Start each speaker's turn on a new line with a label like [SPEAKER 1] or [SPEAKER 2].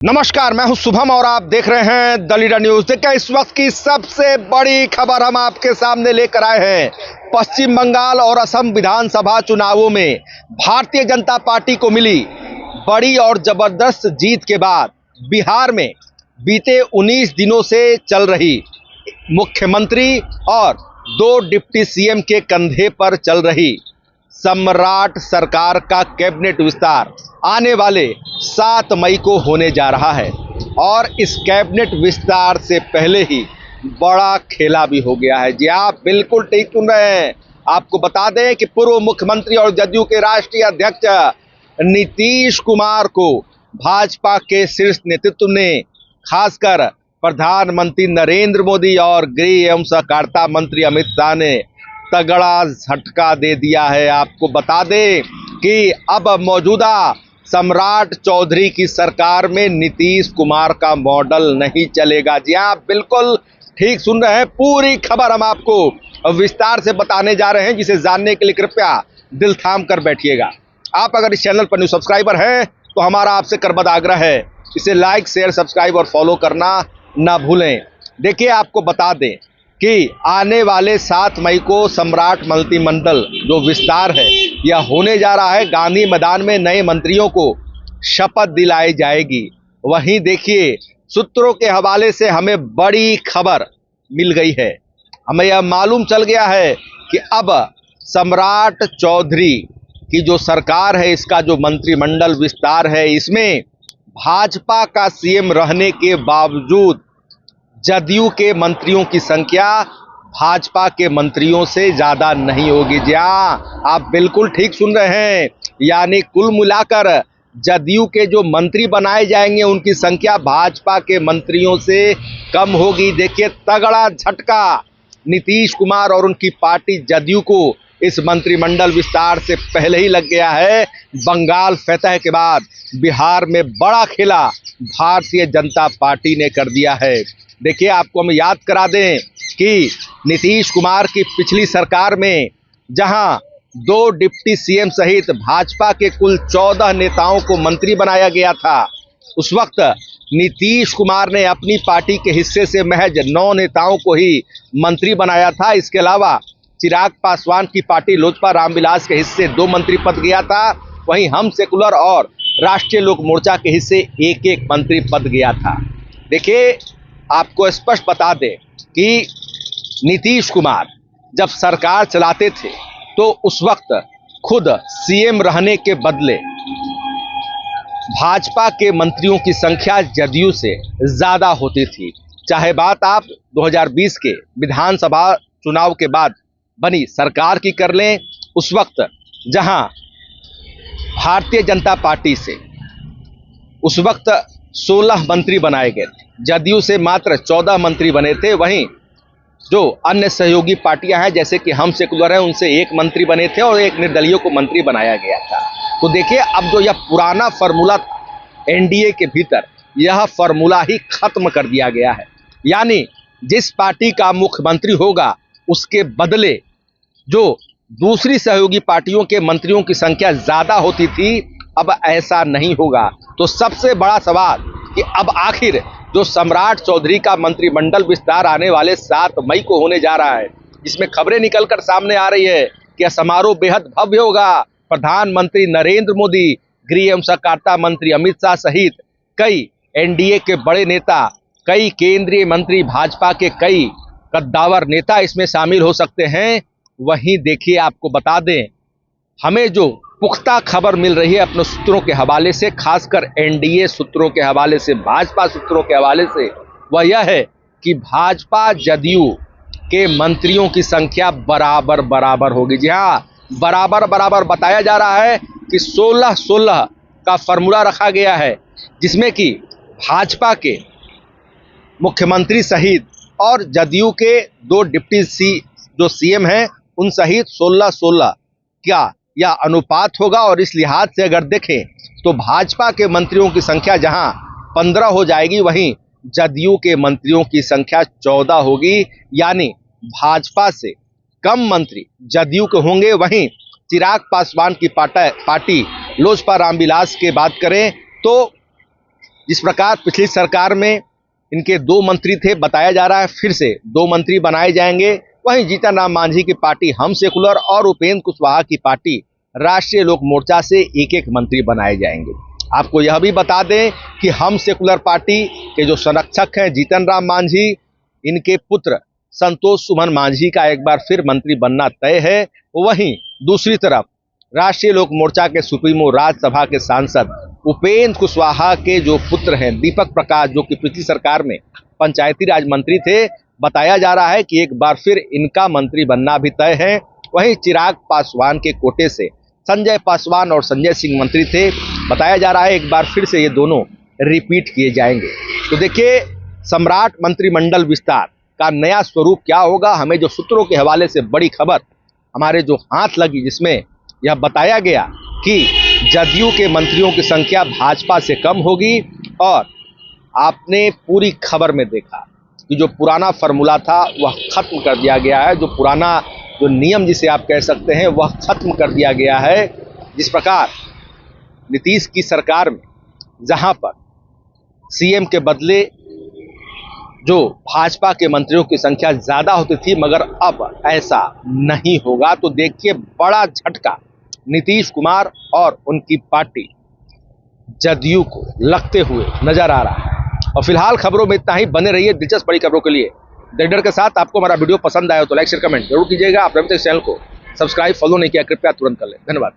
[SPEAKER 1] नमस्कार, मैं हूं शुभम और आप देख रहे हैं द लीडर न्यूज। देखिए, इस वक्त की सबसे बड़ी खबर हम आपके सामने लेकर आए हैं। पश्चिम बंगाल और असम विधानसभा चुनावों में भारतीय जनता पार्टी को मिली बड़ी और जबरदस्त जीत के बाद बिहार में बीते 19 दिनों से चल रही मुख्यमंत्री और 2 डिप्टी सीएम के कंधे पर चल रही सम्राट सरकार का कैबिनेट विस्तार आने वाले 7 मई को होने जा रहा है। और इस कैबिनेट विस्तार से पहले ही बड़ा खेला भी हो गया है। जी आप बिल्कुल ठीक सुन रहे हैं। आपको बता दें कि पूर्व मुख्यमंत्री और जदयू के राष्ट्रीय अध्यक्ष नीतीश कुमार को भाजपा के शीर्ष नेतृत्व ने, खासकर प्रधानमंत्री नरेंद्र मोदी और गृह एवं सहकारिता मंत्री अमित शाह ने तगड़ा झटका दे दिया है। आपको बता दें कि अब मौजूदा सम्राट चौधरी की सरकार में नीतीश कुमार का मॉडल नहीं चलेगा। जी आप बिल्कुल ठीक सुन रहे हैं। पूरी खबर हम आपको विस्तार से बताने जा रहे हैं, जिसे जानने के लिए कृपया दिल थाम कर बैठिएगा। आप अगर इस चैनल पर न्यू सब्सक्राइबर हैं तो हमारा आपसे करबद्ध आग्रह है, इसे लाइक, शेयर, सब्सक्राइब और फॉलो करना ना भूलें। देखिए, आपको बता दें कि आने वाले 7 मई को सम्राट मंत्रिमंडल जो विस्तार है यह होने जा रहा है। गांधी मैदान में नए मंत्रियों को शपथ दिलाई जाएगी। वहीं देखिए, सूत्रों के हवाले से हमें बड़ी खबर मिल गई है। हमें यह मालूम चल गया है कि अब सम्राट चौधरी की जो सरकार है, इसका जो मंत्रिमंडल विस्तार है, इसमें भाजपा का सीएम रहने के बावजूद जदयू के मंत्रियों की संख्या भाजपा के मंत्रियों से ज्यादा नहीं होगी। जी हाँ, आप बिल्कुल ठीक सुन रहे हैं। यानी कुल मिलाकर जदयू के जो मंत्री बनाए जाएंगे उनकी संख्या भाजपा के मंत्रियों से कम होगी। देखिए, तगड़ा झटका नीतीश कुमार और उनकी पार्टी जदयू को इस मंत्रिमंडल विस्तार से पहले ही लग गया है। बंगाल फतह के बाद बिहार में बड़ा खेला भारतीय जनता पार्टी ने कर दिया है। देखिए, आपको हम याद करा दें कि नीतीश कुमार की पिछली सरकार में जहां 2 डिप्टी सीएम सहित भाजपा के कुल 14 नेताओं को मंत्री बनाया गया था, उस वक्त नीतीश कुमार ने अपनी पार्टी के हिस्से से महज 9 नेताओं को ही मंत्री बनाया था। इसके अलावा चिराग पासवान की पार्टी लोजपा रामविलास के हिस्से 2 मंत्री पद गया था। वहीं हम सेकुलर और राष्ट्रीय लोक मोर्चा के हिस्से एक मंत्री पद गया था। देखिए, आपको स्पष्ट बता दें कि नीतीश कुमार जब सरकार चलाते थे तो उस वक्त खुद सीएम रहने के बदले भाजपा के मंत्रियों की संख्या जदयू से ज्यादा होती थी। चाहे बात आप 2020 के विधानसभा चुनाव के बाद बनी सरकार की कर लें, उस वक्त जहां भारतीय जनता पार्टी से उस वक्त 16 मंत्री बनाए गए थे, जदयू से मात्र 14 मंत्री बने थे। वहीं जो अन्य सहयोगी पार्टियां हैं जैसे कि हम सेकुलर हैं, उनसे 1 मंत्री बने थे और 1 निर्दलीय को मंत्री बनाया गया था। तो देखिए, अब जो यह पुराना फॉर्मूला था एनडीए के भीतर, यह फॉर्मूला ही खत्म कर दिया गया है। यानी जिस पार्टी का मुख्यमंत्री होगा उसके बदले जो दूसरी सहयोगी पार्टियों के मंत्रियों की संख्या ज्यादा होती थी, अब ऐसा नहीं होगा। तो सबसे बड़ा सवाल कि अब आखिर जो सम्राट चौधरी का मंत्रिमंडल विस्तार आने वाले 7 मई को होने जा रहा है, जिसमें खबरें निकलकर सामने आ रही है कि यह समारोह बेहद भव्य होगा। प्रधानमंत्री नरेंद्र मोदी, गृह एवं सहकारिता मंत्री अमित शाह सहित कई एनडीए के बड़े नेता, कई केंद्रीय मंत्री, भाजपा के कई कद्दावर नेता इसमें शामिल हो सकते हैं। वहीं देखिए, आपको बता दें, हमें जो पुख्ता खबर मिल रही है अपने सूत्रों के हवाले से, खासकर एनडीए सूत्रों के हवाले से, भाजपा सूत्रों के हवाले से, वह यह है कि भाजपा जदयू के मंत्रियों की संख्या बराबर बराबर होगी। जी हाँ, बराबर बराबर बताया जा रहा है कि 16-16 का फॉर्मूला रखा गया है, जिसमें कि भाजपा के मुख्यमंत्री सहित और जदयू के 2 डिप्टी जो सीएम हैं उन सहित 16-16 का यह अनुपात होगा। और इस लिहाज से अगर देखें तो भाजपा के मंत्रियों की संख्या जहां 15 हो जाएगी, वहीं जदयू के मंत्रियों की संख्या 14 होगी। यानी भाजपा से कम मंत्री जदयू के होंगे। वहीं चिराग पासवान की पार्टी लोजपा रामविलास की बात करें तो जिस प्रकार पिछली सरकार में इनके 2 मंत्री थे, बताया जा रहा है फिर से 2 मंत्री बनाए जाएंगे। वहीं जीतन राम मांझी की पार्टी हम सेकुलर और उपेंद्र कुशवाहा की पार्टी राष्ट्रीय लोक मोर्चा से एक मंत्री बनाए जाएंगे। आपको यह भी बता दें कि हम सेकुलर पार्टी के जो संरक्षक हैं जीतन राम मांझी, इनके पुत्र संतोष सुमन मांझी का एक बार फिर मंत्री बनना तय है। वहीं दूसरी तरफ राष्ट्रीय लोक मोर्चा के सुप्रीमो राज्यसभा के सांसद उपेंद्र कुशवाहा के जो पुत्र हैं दीपक प्रकाश, जो कि पिछली सरकार में पंचायती राज मंत्री थे, बताया जा रहा है कि एक बार फिर इनका मंत्री बनना भी तय है। वहीं चिराग पासवान के कोटे से संजय पासवान और संजय सिंह मंत्री थे, बताया जा रहा है एक बार फिर से ये दोनों रिपीट किए जाएंगे। तो देखिए सम्राट मंत्रिमंडल विस्तार का नया स्वरूप क्या होगा। हमें जो सूत्रों के हवाले से बड़ी खबर हमारे जो हाथ लगी, जिसमें यह बताया गया कि जदयू के मंत्रियों की संख्या भाजपा से कम होगी। और आपने पूरी खबर में देखा कि जो पुराना फॉर्मूला था वह खत्म कर दिया गया है, जो पुराना जो नियम जिसे आप कह सकते हैं वह खत्म कर दिया गया है। जिस प्रकार नीतीश की सरकार में जहां पर सीएम के बदले जो भाजपा के मंत्रियों की संख्या ज्यादा होती थी, मगर अब ऐसा नहीं होगा। तो देखिए बड़ा झटका नीतीश कुमार और उनकी पार्टी जदयू को लगते हुए नजर आ रहा है। और फिलहाल खबरों में इतना ही। बने रहिए दिलचस्प बड़ी खबरों के लिए द लीडर के साथ। आपको हमारा वीडियो पसंद आया तो लाइक शेयर कमेंट जरूर कीजिएगा। आप अभी तक चैनल को सब्सक्राइब फॉलो नहीं किया, कृपया तुरंत कर लें। धन्यवाद।